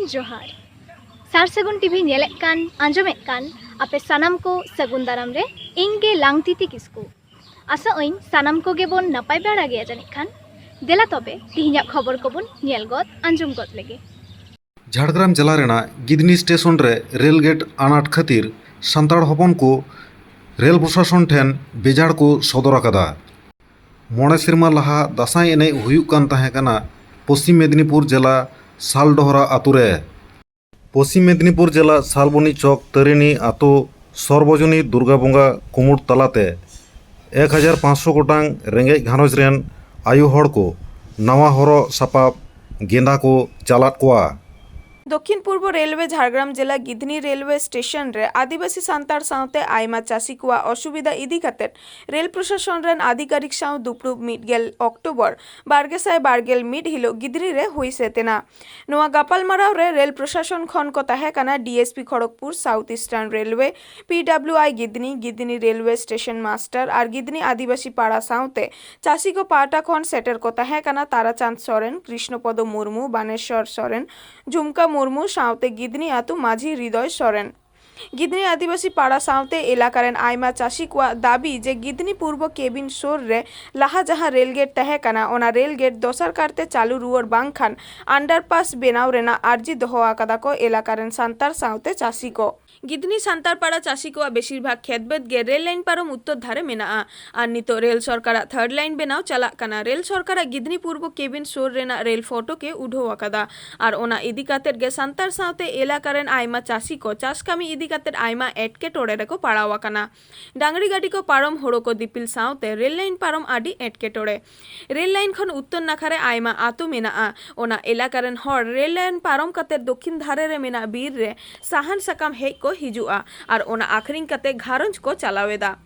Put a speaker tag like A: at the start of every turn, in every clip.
A: जोहार सार सगुन टीवी नेले कान आंजमे कान आपे सानाम को सगुन दाराम रे इंगे लांगतीती किसकु आशा ओइन सानाम को गेबोन नपाय बेड़ा गया जानिक खान देला तबे तिहिना खबर कोबोन नेल गद आंजम गद लेगे।
B: झाड़ग्राम जिला रेना गिदनी स्टेशन रे रेल गेट आनाट खातिर सान्ताड़ हपन को रेल प्रशासन ठेन बेजार को सदर आकादा। मोड़े सेरमा लहा दासाई एने हुयुक कान ताहे काना पश्चिम मेदिनीपुर जिला सालडोहरा आतुरे। पश्चिम मेदिनीपुर जिला सालबनी चौक तरिनी आतो सर्वजनी दुर्गा बंगा कुमुट तलाते 1500 गोटांग रेंगे घानज रेन आयु हड़ को नवा हरो सापाब गेंदा को चालात कोआ।
C: दक्षिण पूर्व रेलवे झाड़ग्राम जिला गिधनी रेलवे स्टेशन रे आदिवासी सान्ताड़ सावते आयमा चासी कुआ असुविधा इदी खातिर रेल प्रशासन रेन आधिकारिक साव दुपुरुब मिडगेल अक्टोबर बारगेसाय बारगेल मिड हिलो गिधनी रे हुई सेतेना नोआ गापालमाराव रे रेल प्रशासन खन को ताहे काना DSP Kharagpur south eastern railway PWI Gidhni Gidhni railway station master और गिधनी आदिवासी पाड़ा सावते चासी को पाटा खन सेटर को ताहे काना ताराचांद सोरेन कृष्णपद मुर्मू बानेश्वर सोरेन झुमका मुर्मू सावते गिधनी आतु माझी हृदय सोरेन गिधनी आदिवासी पाड़ा सावते एलाकारेन आयमा चासी कुआ दाबी जे गिधनी पूर्व केबिन सोर रे लाहा जहाँ रेलगेट तहे काना ओना रेलगेट दोसर कारते चालू रुवर बांगखान अंडरपास बेनाव रेना आर्जी दोहो आकादा को एलाकारेन सान्ताड़ सावते चासी को गिधनी सान्ताड़ पाड़ा चासी को बेशिरभाग खेतबेद गे रेल लाइन पारम उत्तर धारे मेना और नितो रेल सरकार थर्ड लाइन बेनाव चला काना रेल सरकार गिधनी पूर्व केबिन सोर रेना रेल फोटो के उठो आकादा और ओना इदी कातेर गे सान्ताड़ सावते एलाकारेन आयमा चासी को चास कामी इदी कातेर आयमा एटके टोड़े रेको पाड़ावा काना डांगरी गाड़ी को पारम होड़ो को दिपिल सावते रेल लाइन पारम आडी एटके टोड़े रेल लाइन खन उत्तर नाखारे आयमा आतु मेना ओना एलाकारेन हर रेल लाइन पारम कातेर दक्षिण धारे रे मेना बीर रे साहन सकाम हेज को हिजुआ और ओना आखरिंग काते घारंज को चलावेदा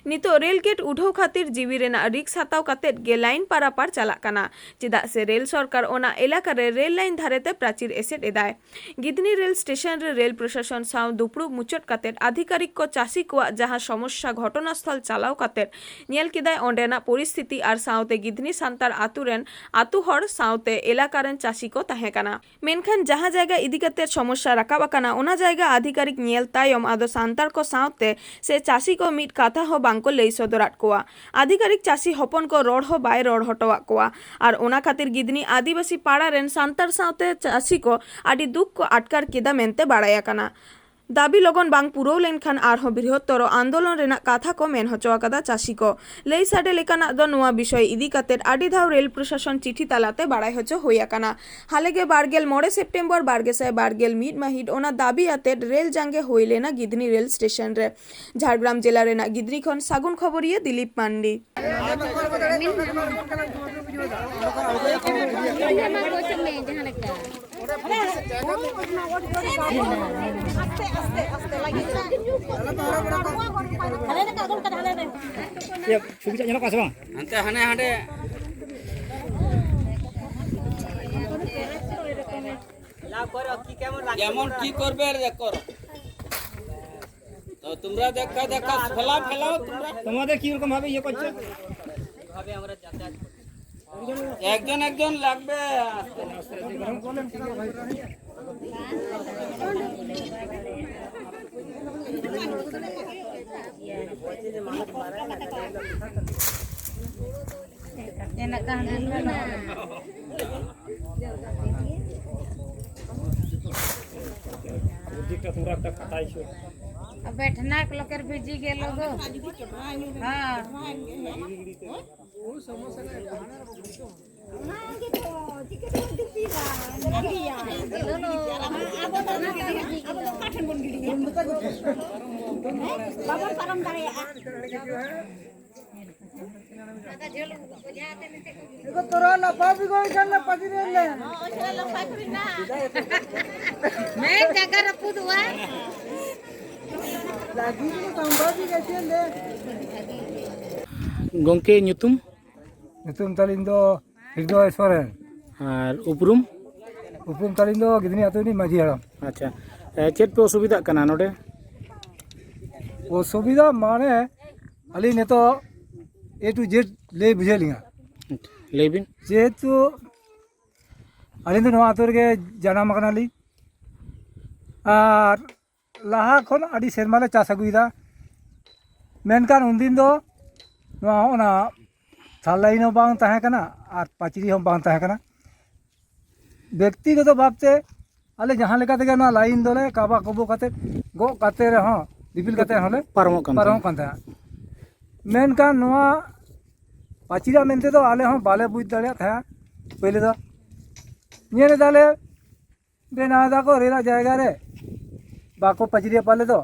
C: नितो रेल गेट उठो खातिर जीवी रेना रिक्स हताव कातेर गे लाइन पारापार चला काना चेदा से रेल सरकार ओना एलाका रे रेल लाइन धारेते प्राचीर एसेट एदाय गिधनी रेल स्टेशन रे रेल प्रशासन साव दुपुरुब मुचट कातेर आधिकारिक को चासी को जहाँ समस्या घटनास्थल चालाव कातेर नेल केदाय ओंडेना परिस्थिति और सावते गिधनी सान्ताड़ आतुरेन आतु हड़ सावते एलाकारेन चासी को ताहे काना मेनखान जहाँ जायगा इदी कातेर समस्या राकाबा काना ओना जायगा आधिकारिक नेल तायम आदो सान्ताड़ को सावते से चासी को मिट काथा हो को लई सदराट कोआ आधिकारिक चासी हपन को रोड हो बाय रोड हटवा कोआ और ओना खातिर गिधनी आदिवासी पाड़ा रेन सान्ताड़ सावते चासी को आदि दुख को आटकार केदा मेनते बाड़ाया काना दाबी लगन बांग पुरौ लेनखान आरहो बृहत्तर आंदोलन रेना कथा को मेन हचो आकादा चासी को लई साडे लेकाना दो नोआ विषय इदी कातेर आडी धाव रेल प्रशासन चिठी तालाते बाड़ाय हचो होया काना हालेगे बारगेल मोड़े सेप्टेम्बर बारगेसाय बारगेल मिड माहिद ओना दाबी आते रेल जांगे होइलेना गिधनी रेल स्टेशन रे झाड़ग्राम जिला रेना गिधनी खन सागुन खबरिया दिलीप मांडी
D: যেমন কি করবে দেখো তো তোমরা দেখা দেখা ফেলা ফেলাও তোমরা তোমাদের কি রকম ভাবে ইয়ে করছো ভাবে আমরা যাতায়াত একজন একজন লাগবে
E: बैठना लोकर बिजी गेलो गो हां
D: गंके ᱧᱩᱛᱩᱢ
F: तालीन दो हृदय सोरेन
D: और उपरुम
F: तालीन दो गिधनी आतुनी माझी हड़ाम।
D: अच्छा चेत पे असुविधा कना नोडे
F: असुविधा माने अली ने तो ए टू जेड ले बुझे लिया
D: लेबिन
F: जेहेतु अली तो नवा आतु रे जाना मकनाली और लहा खन आदि सेरमा ले चास अगुइदा मेनकान उनदिन दो नोआ ओना सालाइन हों बांग ताहे कना और पाचरी हों बांग ताहे कना व्यक्तिगत भावते आले जहाँ लेका तेगे नोआ लाइन दोले काबा कबो काते गो काते रहो दिपिल काते होले पारमो कान ताहे मेनकान नोआ पाचिरा मेनते दो आले हों बाले बुझ दाड़े था पहले दो निये दाले बेना को रेला जाएगा रे बाको पाचिरिया पाले दो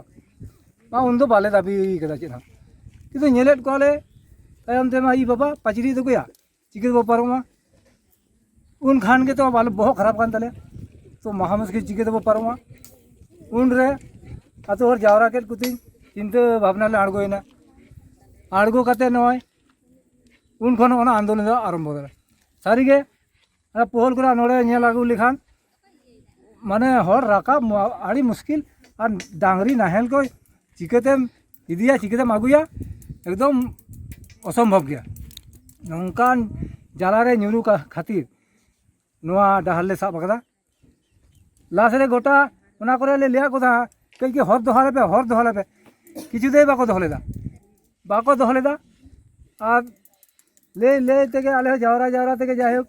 F: मा उन दो बाले दाबी कदा चेना किंतु नेलेट कोले तायम ते मा ई बाबा पाचिरी दो गया चिके दो पारमा उन खान के तो बाले बहुत खराब कान तले तो महामस के चिके दो पारमा उन रे आतो और जावरा के कुती चिंता भावना ले आड़गोइना आड़गो काते नय उन खन ओना आंदोलन दो आरंभ दो सारी के पोहल करा नोड़े नेल आगु लिखान माने हर राका आड़ी मुश्किल और डांगरी नाहेल को चिकेते इदिया चिकेते आगुया एकदम असंभव गया नौकान जालारे न्यूरू का खातिर नोआ डाहर ले साब कदा लास्ट रे गोटा ओना करे ले लिया कोदा कई के हर दोहाले पे किछु दे बाको दोहलेदा और ले तेगे आले जावरा तेगे जाए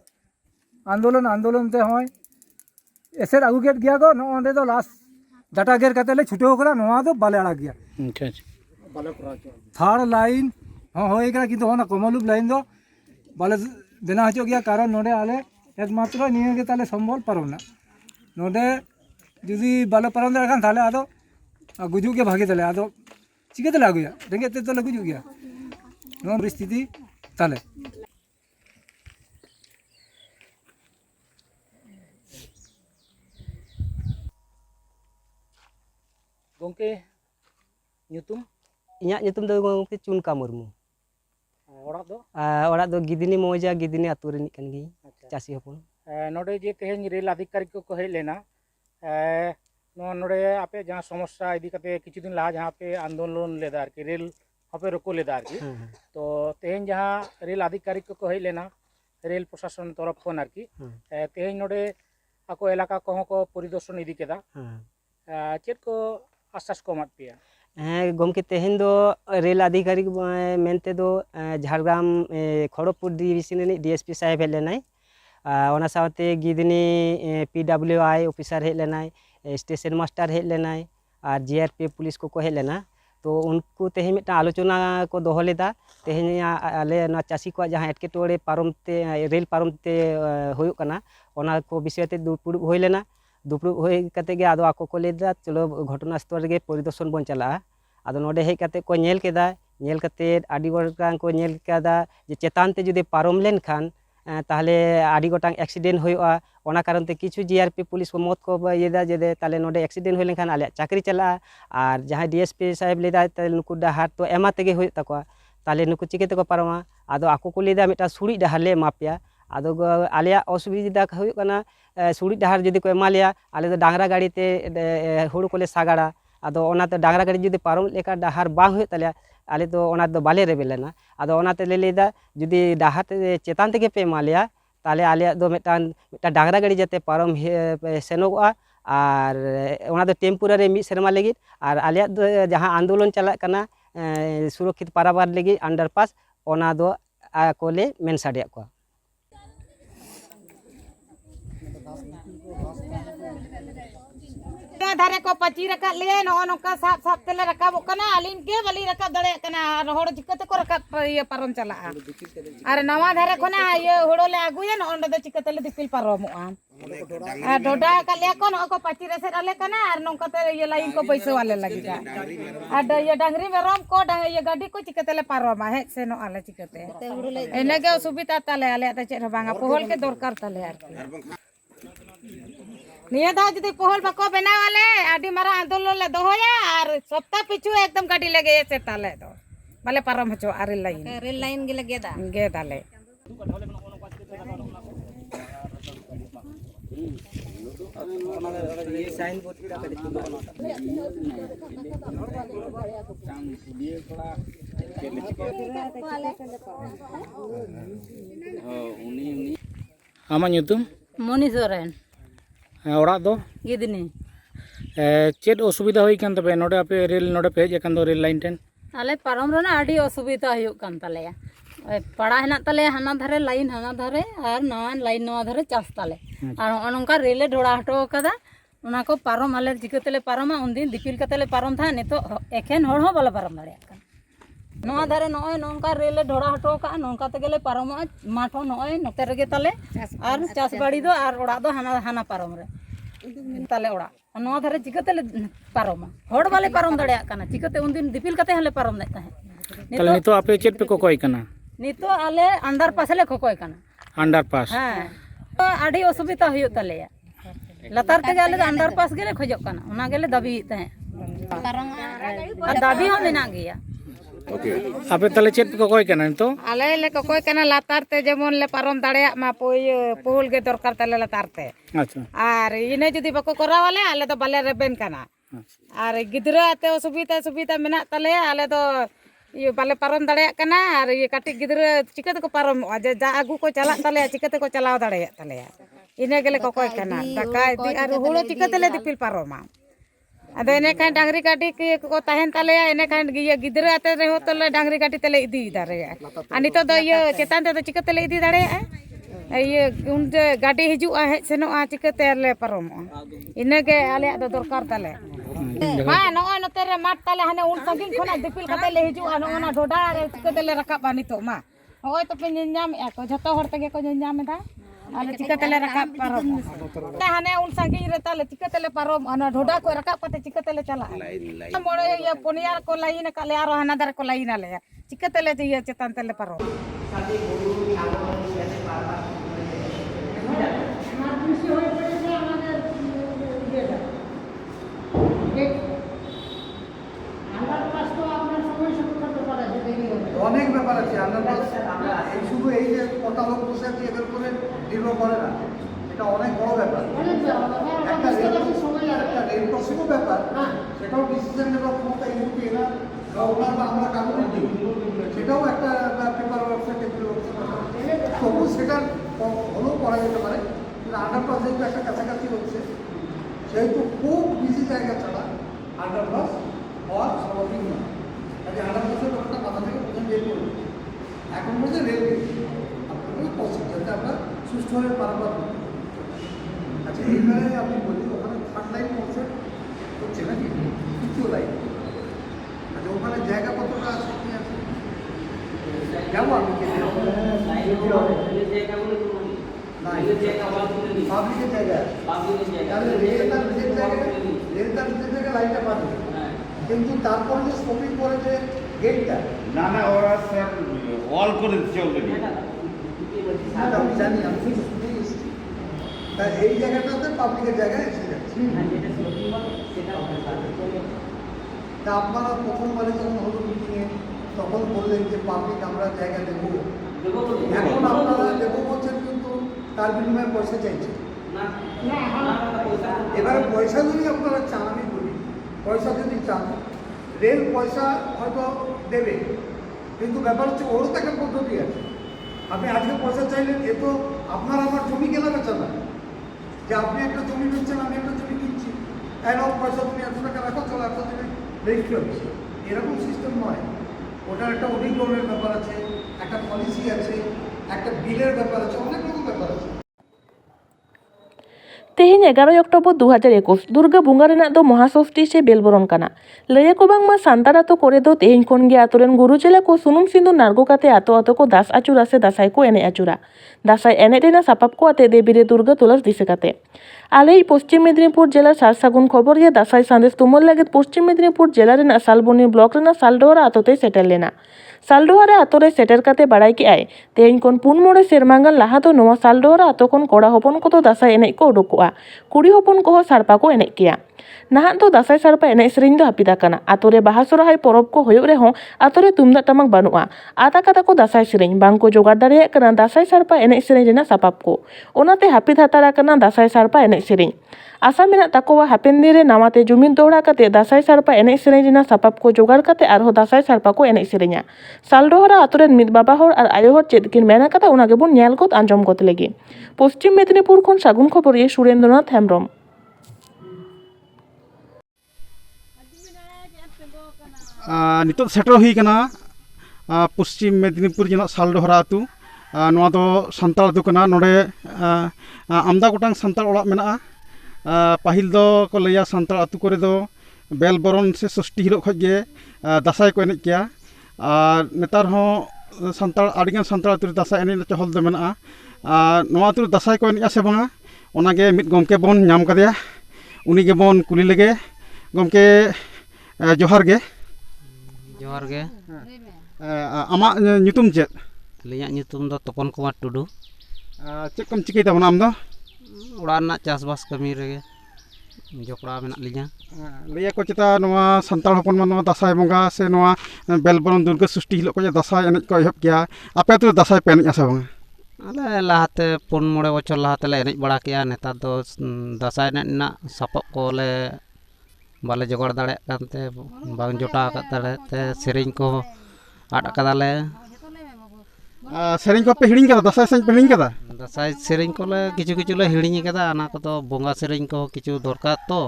F: आंदोलन ते होय एसर आगू गेट गया को नोंडे दो लास्ट डाटा गेर कते ले छुटे होकरा नोआ दो बाले आड़ा गया
D: अच्छा
F: बाले थर्ड लाइन हाँ होय करा किंतु होना कमलुप लाइन दो बाले देना हचो गया कारण नोंडे आले एकमात्र निये के ताले संबल पारोना नोंडे जुदी बाले पारम दे खान ताले आदो गुजु के भागे ताले आदो चिके ताले आगुया रेंगे ते तो गुजु गया नो परिस्थिति ताले
D: गोंके nyutum
G: इᱧᱟᱹᱜ ᱧᱩᱛᱩᱢ ᱫᱚ ᱜᱚᱝᱠᱮ ᱪᱩᱱᱠᱟ ᱢᱩᱨᱢᱩ
D: orang
G: ᱚᱲᱟᱜ ᱫᱚ ᱜᱤᱫᱤᱱᱤ ᱢᱚᱡᱟ ᱜᱤᱫᱤᱱᱤ ᱟᱹᱛᱩ ᱨᱤᱱᱤᱡ ᱠᱟᱱ ᱜᱤᱭᱟᱹᱧ ᱪᱟᱹᱥᱤ ᱦᱚᱯᱚᱱ
D: नोडे जे तेहेन रेल अधिकारी को हेज लेना नोडे आपे जहाँ समस्या इदी कते किछु दिन लहा जहाँ पे आंदोलन लेदा आरकी रेल हपे रोको लेदा आरकी तो तेहेन जहाँ रेल अधिकारी को हेज लेना रेल प्रशासन तरफ खन आरकी तेहेन नोडे आको एलाका को को परिदर्शन इदी केदा चेत को आश्वास को मत पिया
G: ᱦᱮᱸ ᱜᱚᱢᱠᱮ ᱛᱮᱦᱮᱧ ᱫᱚ ᱨᱮᱹᱞ ᱟᱫᱷᱤᱠᱟᱨᱤᱠ ᱢᱮᱱᱛᱮ ᱫᱚ ঝাড়গ্রাম খড়গপুর ডিভিশন ᱨᱤᱱᱤᱡ ᱰᱤএᱥᱯি ᱥᱟᱦᱮᱵ ᱦᱮᱡ ᱞᱮᱱᱟᱭ ᱚᱱᱟ ᱥᱟᱶᱛᱮ ᱜᱤᱫᱱᱤ PWI ᱚᱯᱷᱤᱥᱟᱨ ᱦᱮᱡ ᱞᱮᱱᱟᱭ ᱥᱴᱮᱥᱚᱱ ᱢᱟᱥᱴᱟর ᱦᱮᱡ ᱞᱮᱱᱟᱭ ᱟᱨ GRP पुलिस ᱠᱚᱠᱚ ᱦᱮᱡ ᱞᱮᱱᱟ तो उनको तेहें मिट्टा आलोचना को दोहो लेदा तेहें आले ना चासी को जहाँ एटकेटोड़े पारमते रेल पारमते होयो कना ओना को विषय ते दुपुड़ुब होय लेना दुपुड़ुब होय कते गे आदो आको को लेदा चलो घटना स्थल गे परिदर्शन बन चला आदो नोडे हेज कते को नेल केदा नेल कते आडी गोटां को नेल केदा जे चेतान ते जुदि पारम लेन खान ताहले आडी गोटां एक्सीडेंट होयोआ ओना कारण ते किछु GRP पुलिस को मत को येदा जे ताले नोडे एक्सीडेंट होय लेन खान आले चाकरी चला और जहाँ DSP साहेब लेदा ताले नुकु डाहार तो एमा तेगे होय तकवा ताले नुकु चिके तको पारमा आदो आको को लेदा मिटा सुड़ी डाहार ले मापिया आदो आले असुविधा होय कना सुड़ी डाहार जुदि को एमालिया आले तो डांगरा गाड़ी ते हुड़ु कोले सागाड़ा आदो ओना तो डांगरा गाड़ी जुदि पारम लेका डाहार बांग होय ताले आले तो ओना तो बाले रेबेलेना आदो ओना ते लेदा जुदि डाहार ते चेतान तेगे पे एमालिया ताले आले दो मिटान डांगरा गाड़ी जाते पारम सेनोगआ और ओना दो टेम्पोरारी मिड सेरमा लगी और आले दो जहाँ आंदोलन चला कना सुरक्षित पाराबार लगी अंडरपास ओना दो कोले मेन साडिया को
E: धारे को पची रखा ले नो नोका साफ साफ तेले रकाबो कना आलिन के बली रका दड़े कना होड़ चिकते को रका ये पारम चला अरे नवा धारे कोना ये होड़ो ले आगुया न ओंडे चिकते ले दिपिल पारमोआ आ डोडा कलिया को नो को पची रसे आले कना और नोका ते ये लाइन को पैसे वाले लगी जा आ ये डांगरी में रोम को ये गाड़ी को चिकते ले पारमा हे से नो आले चिकते एने के सुविधा ताले आले त चेर बांगा पोहल के दरकार ताले आर निया दा जदि पोहल बको बना वाले आडी मारा आंदोलन ले दोहोया और सप्ताह पिछु एकदम गाड़ी लगे से ताले दो बाले पारम हचो आरे रेल लाइन गे लगे दाले
G: साइन बोर्ड
D: आमा nyutum
E: money Soren
D: orang do
E: गिदनी
D: चेद असुविधा हुई कान तबे नोडे आपे रेल नोडे पे हेज अकान दो रेल लाइन टेन
H: आले पारम रेना आडी असुविधा हुयुग कान तलेया पड़ा हेना तले हाना धारे लाइन हाना धारे और नवा लाइन नवा धारे चास ताले और नोंका रेले ढोड़ा हटो कदा उना को पारम आले जिकतेले पारमा उनदिन दिपिल कतेले पारम था नितो एकेन होड़ हो बाले पारम दाड़े कान नवा धारे नोय नोंका रेले ढोड़ा हटो का नोंका तेगेले पारम माठो नोय नोते रेगे ताले और चास बाड़ी दो और ओड़ा दो हाना हाना पारम रे ताले ओड़ा नवा धारे जिकतेले पारम होड़ बाले पारम दाड़े काना जिकते उनदिन दिपिल कते हले पारम दे ताहे
D: तले नितो आपे चेद पे कोकोय कना
H: नितो आले अंडर पास ले खोकोय काना
D: अंडर पास
H: हाँ तो आडी असुविधा हुयुग तलेया लतार ते आले अंडर पास गेले खोजोग काना उना गेले दाबी तहे और दाबी हो मेना गया
D: आपे तले चेद पे कोकोय कना नितो
E: आले ले कोई कना लातार ते जेमन ले पारम दाड़ेया मा पोल के दरकार तले लातार ते
D: अच्छा
E: और इने जदी बको करावाले आले तो बाले रेबेन कना और गिदरा ते असुविधा सुविधा मेना तले आले तो ये बाले पारम दाड़ेया कना और ये काटी गिदरा चिकते को पारम जे जा आगु को चला तले चिकते को चलाव दाड़ेया तले इने गेले कोकोय कना दाका दी और हुड़ो चिकते ले दिपिल पारोमा अदे इने खान डांगरी काटी को तहन तले इने खान ये गिदरा आते रहो तले डांगरी काटी तले इदी दाड़ेया अनितो दो ये चेतान ते चिकते ले इदी दाड़ेया ये उन गाड़ी हिजुआ हेज सेनोआ चिकते ले पारोमो इने के आले दो दरकार तले मा नोय नते रे माट तले हने उन संगिन खोना दिपिल कते ले हिजुआ नोना ढोडा रे चिकते ले रकाब बानितो मा होय तो पे निन्याम एको जतो हर तगे को निन्याम दा आले चिकते ले रकाब पारोम हने उन संगिन रे तले चिकते ले पारोम अना ढोडा को रकाब कते चिकते ले चला मोड़े ये पोनियार को लाइन काले आरो हना दर को लाइन आले चिकते ले ये चेतन तले पारोम
I: অনেক ব্যাপার আছে আন্ডারপাস এই শুধু এই যে কটা লোক বসে আছে এদের উপরে নির্ভর করে না এটা অনেক বড় ব্যাপার একটা রেল ক্রসিংও ব্যাপার সেটাও ডিসিশন নেওয়ার ক্ষমতা এই মুহূর্তে এরা ওনার বা আমরা কাগজ দিই সেটাও একটা পেপার ওয়ার্কসের টেবিল ওয়ার্কসের তবু সেটা হলেও করা যেতে পারে কিন্তু আন্ডারপাস যেহেতু একটা কাছাকাছি হচ্ছে সেহেতু খুব বিজি জায়গা ছাড়া আন্ডারপাস হওয়া স্বাভাবিক নয় কাজে আন্ডারপাসের ব্যাপারটা মাথা থেকে প্রথম বের করবো এখন বলছে রেলওয়ে আপনাদের পছন্দ যাতে আমরা সুষ্ঠুভাবে পারাপার করতে আচ্ছা এইবারে আপনি বলি ওখানে থার্ড লাইন কনসেপ্ট হচ্ছে নাকি তৃতীয় লাইন আচ্ছা ওখানে জায়গা কতটা আছে কি আছে যাবো আমি পাবলিকের জায়গা তাহলে রেল তার নিজের জায়গায় লাইনটা পাবে কিন্তু তারপরে যে শপিং করে যে গেটটা
J: না না ওরা স্যার অল করে দিচ্ছে অলরেডি
I: আমি জানি আমি শুধু শুনেই এসেছি তা এই জায়গাটাতে পাবলিকের জায়গায় এসে যাচ্ছে তা আপনারা প্রথমবারে যখন হলো মিটিংয়ে তখন বললেন যে পাবলিক আমরা জায়গা দেবো এখন আপনারা দেবো বলছেন কিন্তু তার বিনিময়ে পয়সা চাইছেন এবারে পয়সা যদি আপনারা চান আমি বলি পয়সা যদি চান রেল পয়সা হয়তো দেবে কিন্তু ব্যাপার হচ্ছে ওরও তো একটা পদ্ধতি আছে আপনি আজকে পয়সা চাইলেন এ তো আপনার আমার জমি কেনা বেচা না যে আপনি একটা জমি বেচছেন আমি একটা জমি কিনছি এরকম পয়সা তুমি 100 টাকা রাখো চলো 100 টাকা রেজিস্ট্রি অফিসে এরকম সিস্টেম নয় ওটার একটা অধিগ্রহণের ব্যাপার আছে একটা পলিসি আছে একটা বিলের ব্যাপার আছে অনেক রকম ব্যাপার আছে
K: तेहें 11 अक्टोबर 2021 दुर्गा बुंगा रेनाक दो महाषष्ठी से बेलबरन काना लैया को बांगमा सान्तार आतो करे दो तेहें खन गे आतोरेन गुरु चेला को सुनुम सिंदूर नारगो काते आतो आतो को दास आचुरा से दासाई को एने आचुरा दासाई एने रेना सापाब को आते देबीरे दुर्गा तुलास दिसे काते आले पश्चिम मेदिनीपुर जिला सारसागुन खबर ये दासाई संदेश तुमल लगे पश्चिम मेदिनीपुर जिला रेना सालबनी ब्लॉक रेना सालडोहरा आतोते सेटेल लेना सालडोहरा आतोरे सेटेर काते बाड़ाई के आए तेहें खन 4 सेरमागान लाहा दो नोवा सालडोहरा आतो खन कोड़ा हपन को तो दासाई एने को उडुकोआ कुड़ी हपन को सारपा को एने किया नाहा दो दासाई सारपा एने सेरेñ दो हापिदा काना आतोरे बाहा सोरहाय परब को होयो रेहों आतोरे तुमदाग टामाक बानुआ आदा कादा को दासाई सेरेñ बांग को जोगाड़ दाड़ेयाग काना दासाई सारपा एने सेरेñ रेना सापाब को ओनाते हापिद हाताड़ा काना दासाई सारपा एने सेरेñ आशा मेना ताकोवा हापेन दिन रे नामाते जुमिन दोहड़ा काते दासाई सारपा एने सेरेñ रेना सापाब को जोगाड़ काते आरहो दासाई सारपा को एने सेरेñा सालडोहरा आतोरेन मिद बाबा हर आर आयो हर चेद किन मेना काता ओना गेबोन नेल गत आंजम गत लेगे पश्चिम मेदिनीपुर खन सागुन खबर ये सुरेंद्रनाथ हेम्ब्रम।
D: नितो सेटर हुई कना पश्चिम मेदिनीपुर जिला सालडोहरा आतु नोआ दो सान्ताल आतु कना नोडे आमदा गोटांग सान्ताल ओड़ाग मेना पाहिल दो को लैया सान्ताल आतु करे दो बेल बरन से षष्ठी हिलोग खज गे दासाय को एनेज किया और नेतार हो सान्ताल आडिगान सान्ताल आतु दासाय एनेज चहल दो मेना नोआ आतु दासाय को एनेज से बांगा ओनागे मिद गमके बोन नाम कदेया उनी गे बोन कुली लेगे गमके जोहार गे
G: जोहार गे
D: आमा ᱧᱩᱛᱩᱢ चेद
G: ᱟᱹᱞᱤᱧᱟᱜ ᱧᱩᱛᱩᱢ ᱫᱚ ᱛᱚᱯᱚᱱ ᱠᱩᱢᱟᱨ ᱴᱩᱰᱩ
D: चेद कम चिकई तबना आम दो
G: ᱚᱲᱟᱜ ᱨᱮᱱᱟᱜ ᱪᱟᱥᱵᱟᱥ ᱠᱟᱹᱢᱤ ᱨᱮᱜᱮ ᱡᱚᱯᱲᱟᱣ ᱢᱮᱱᱟᱜ ᱞᱤᱧᱟ
D: लैया को चेता नोआ सान्ताल हपन मा नोआ दासाय बंगा से नोआ बेलबरन दुर्गा सृष्टि हिलोग को दासाय एनेज को एहब किया आपे तो दासाय पे एनेज आसे बांगा
G: ᱟᱞᱮ ᱞᱟᱦᱟᱛᱮ 4-5 ᱵᱚᱪᱷᱚᱨ ᱞᱟᱦᱟ ᱛᱮᱞᱮ ᱮᱱᱮᱡ ᱵᱟᱲᱟ ᱠᱮᱜᱼᱟ ᱱᱮᱛᱟᱨ ᱫᱚ ᱫᱟᱸᱥᱟᱭ ᱮᱱᱮᱡ ᱨᱮᱱᱟᱜ ᱥᱟᱯᱟᱵ ᱠᱚᱞᱮ ᱵᱟᱞᱮ ᱡᱚᱜᱟᱲ ᱫᱟᱲᱮᱭᱟᱜ ᱠᱟᱱᱛᱮ ᱵᱟᱝ ᱡᱚᱴᱟᱣ ᱟᱠᱟᱫ ᱛᱟᱞᱮᱛᱮ ᱥᱮᱨᱮᱧ ᱠᱚ आट कदाले
D: सेरिंग को पे हिड़िंग कदा दासाय सेरिंग पे हिड़िंग कदा
G: दासाय सेरिंग को ले किछु किछु ले हिड़िंग कदा अना को तो बोंगा सेरिंग को किछु दरकार तो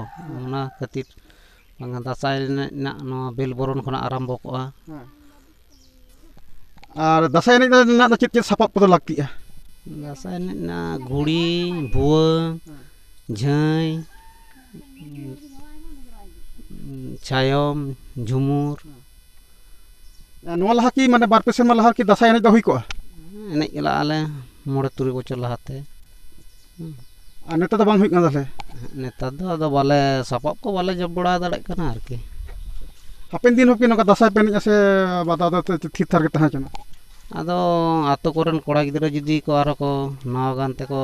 G: ओना खातिर बांगा दासाय ना नो बेल बरन खना आरंभ कोआ
D: और दासाय ने ना चेत चेत सापाब को लागती है
G: दासाय ना घुड़ी भुआ झाई छायम झुमुर
D: नोआ लहा की माने बार पे सेमा लहा की दासाय एनेज दो हुई को
G: एनेज गला आले 9-3 बछर लहाते
D: आ नेता तो बांग हुई कना दाले
G: नेता दो आदो बाले सापाब को बाले जब बड़ा दाड़े कना आरकी
D: हापेन दिन होके नका दासाय पे एनेज से बादा दो थी थार के तहा चना
G: आदो आतो कोरन कोड़ा गिदरा जुदी को आरो को नवा गानते को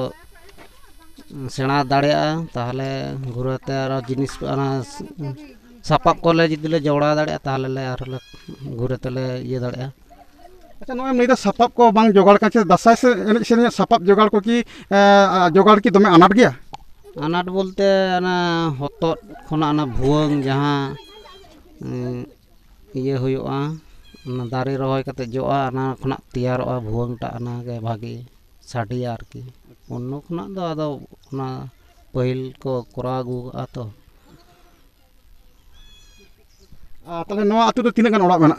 G: सेना दाड़ेया ताहले घुरते आरो जिनिस आना सापाब को ले जुदी ले जोड़ा दाड़ेया ताहले ले आरो ले घुरते ले ये दाड़ेया
D: अच्छा नोए मेदा सापाब को बांग जोगाड़ काचे दासाय से एनेज से सापाब जोगाड़ को की जोगाड़ की दमे अनाट गया
G: अनाट बोलते ना हतो खना ना भुवंग जहां ये हुयुआ दारे रहोय कते जोआ ना खना तैयारोआ भुवंगटा ना गे भागी साडिया आरकी उन्नो खना दो आदो ना पहिल को कोरा गु आतो
D: ताले नोआ आतु दो तिना गान ओड़ा मेना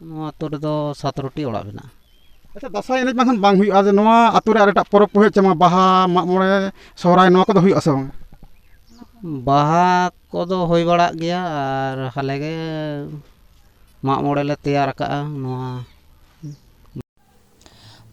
G: नोआ आतो रे दो 17टी ओड़ा मेना
D: अच्छा दासाय एनेज बांग बांग हुयुआ जे नोआ आतु रे आरेटा परब होय चमा बाहा माग मोळे सोहराय नोआ को दो हुयुआ से बांग
G: बाहा को दो होय बड़ा गया और हालेगे माग मोळे ले तैयार का नोआ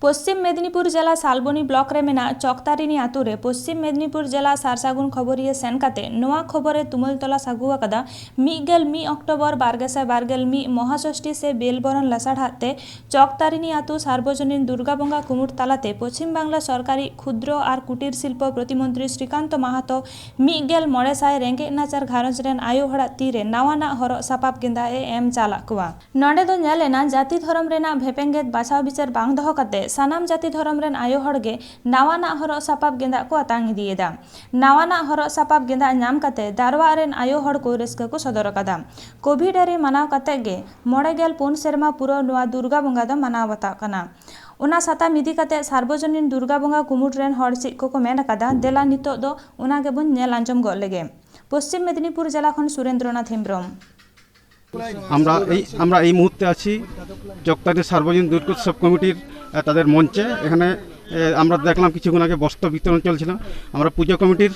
C: पश्चिम मेदिनीपुर जिला सालबनी ब्लॉक रे मेना चौकतारिनी आतु रे पश्चिम मेदिनीपुर जिला सारसागुन खबरिया सेन काते नोआ खबरे तुमुल तला सागु आकदा 1 अक्टोबर 2021 महाषष्ठी से बेलबरन लसाढ़ाते चौकतारिनी आतु सार्वजनीन दुर्गा बंगा कुमुट तालाते पश्चिम बांगला सरकारी क्षुद्र और कुटीर शिल्प प्रतिमंत्री श्रीकांत माहातो 1,900 रेंगे नाचार घारंज रेन आयो हड़ा तीरे नावाना हरो सापाब गेंदा एम चाला कुआ नोंडे दो नेलेना जाति धर्म रेना भेपेंगेत बाछाव बिचार बांग दहो काते सानाम जाति धर्म रेन आयो हड़गे नावाना हरो सापाब गेंदा को आतांग दिएदा नावाना हरो सापाब गेंदा नाम काते दारवा रेन आयो हड़ को रस्का को सदर कदा कोविड रे मनाव काते गे 9 सेरमा पुरो नोआ दुर्गा बंगा द मनाव बता कना उना साता मिदी काते सार्वजनीन दुर्गा बंगा कुमुट रेन हड़ चि को मेन कादा देला नितो दो उना गे बन नेल आंजम गो लेगे पश्चिम मेदिनीपुर जिला खन सुरेंद्रनाथ हेम्ब्रम
D: আমরা এই মুহূর্তে আছি চকতারি সার্বজনীন দুর্গ উৎসব কমিটির তাদের মঞ্চে এখানে আমরা দেখলাম কিছুক্ষণ আগে বস্ত্র বিতরণ চলছিল আমরা পূজা কমিটির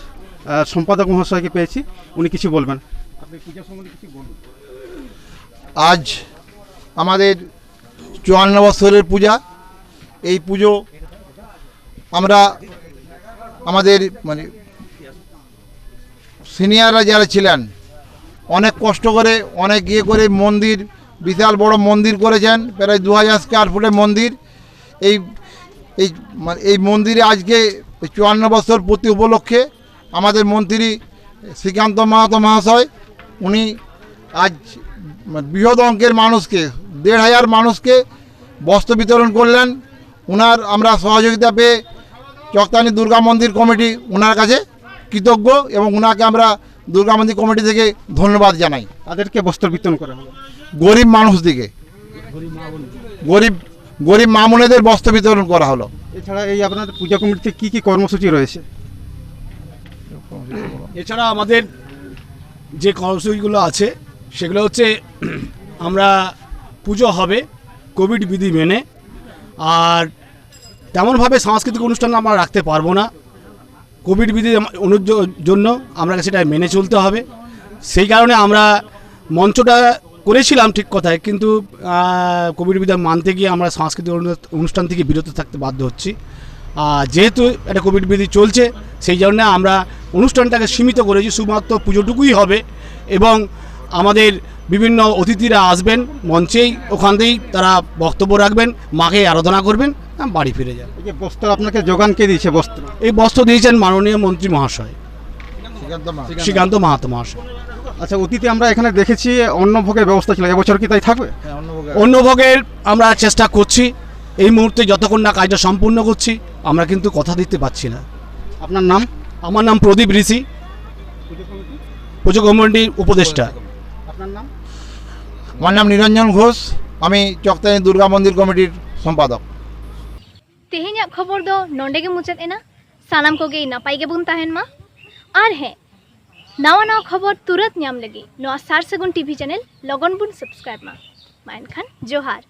D: সম্পাদক মহাশয়কে পেয়েছি উনি কিছু বলবেন আপনি পূজা সম্বন্ধে কিছু বলুন
L: আজ আমাদের 54 বছরের পূজা এই পুজো আমরা আমাদের মানে সিনিয়ররা যারা ছিলেন অনেক কষ্ট করে অনেক ইয়ে করে মন্দির বিশাল বড় মন্দির করেছেন প্রায় 2000 স্কয়ার ফুটের মন্দির এই এই এই মন্দিরে আজকে 54 বছর পূর্তি উপলক্ষে আমাদের মন্ত্রী শ্রীকান্ত মাহাতো মহাশয় উনি আজ বৃহৎ অঙ্কের মানুষকে 1,500 মানুষকে বস্ত্র বিতরণ করলেন ওনার আমরা সহযোগিতা পেয়ে চকতানি দুর্গা মন্দির কমিটি ওনার কাছে কৃতজ্ঞ এবং ওনাকে আমরা দুর্গা মন্দির কমিটি থেকে ধন্যবাদ জানাই
D: তাদেরকে বস্ত্র বিতরণ করা হলো
L: গরিব মানুষদিকে গরিব মা বোনেদের বস্ত্র বিতরণ করা হলো
D: এছাড়া এই আপনাদের পূজা কমিটিতে কি কর্মসূচি রয়েছে
M: এছাড়া আমাদের যে কর্মসূচিগুলো আছে সেগুলো হচ্ছে আমরা পুজো হবে কোভিড বিধি মেনে, আর তেমনভাবে সাংস্কৃতিক অনুষ্ঠান আমরা রাখতে পারবো না। কোভিড বিধির জন্য আমরা সেটা মেনে চলতে হবে। সেই কারণে আমরা মঞ্চটা করেছিলাম ঠিক কথায়, কিন্তু কোভিড বিধি মানতে গিয়ে আমরা সাংস্কৃতিক অনুষ্ঠান থেকে বিরত থাকতে বাধ্য হচ্ছি। যেহেতু একটা কোভিড বিধি চলছে, সেই জন্য আমরা অনুষ্ঠানটাকে সীমিত করেছি, শুধুমাত্র পুজোটুকুই হবে এবং আমাদের বিভিন্ন অতিথিরা আসবেন মঞ্চেই, ওখান থেকেই তারা বক্তব্য রাখবেন, মাকে আরাধনা করবেন, বাড়ি ফিরে যান।
N: এই যে বস্ত্র আপনাকে যোগান কে দিয়েছে? বস্ত্র
M: এই বস্ত্র দিয়েছেন মাননীয় মন্ত্রী মহাশয় শ্রীকান্ত মাহাতো মহাশয়।
N: আচ্ছা, অতীতে আমরা এখানে দেখেছি অন্নভোগের ব্যবস্থা ছিল, এবছর কি তাই থাকবে?
M: অন্নভোগের আমরা চেষ্টা করছি, এই মুহূর্তে যতক্ষণ না কাজটা সম্পূর্ণ করছি আমরা কিন্তু কথা দিতে পারছি না।
N: আপনার নাম?
M: আমার নাম প্রদীপ ঋষি, পুজো কমিটির উপদেষ্টা।
N: আপনার নাম?
L: আমার নাম নিরঞ্জন ঘোষ, আমি চকতানি দুর্গা মন্দির কমিটির সম্পাদক।
A: तेहेᱧाग खबर दो नोंडे गे मुचाद एना सानाम कोगे नापाय गे बुन ताहेन मा आर हे नवा नवा खबर तुरंत ᱧᱟᱢ लगी नवा सार सगुन टीवी चैनल लगन बुन सब्सक्राइब मा एनखान जोहार।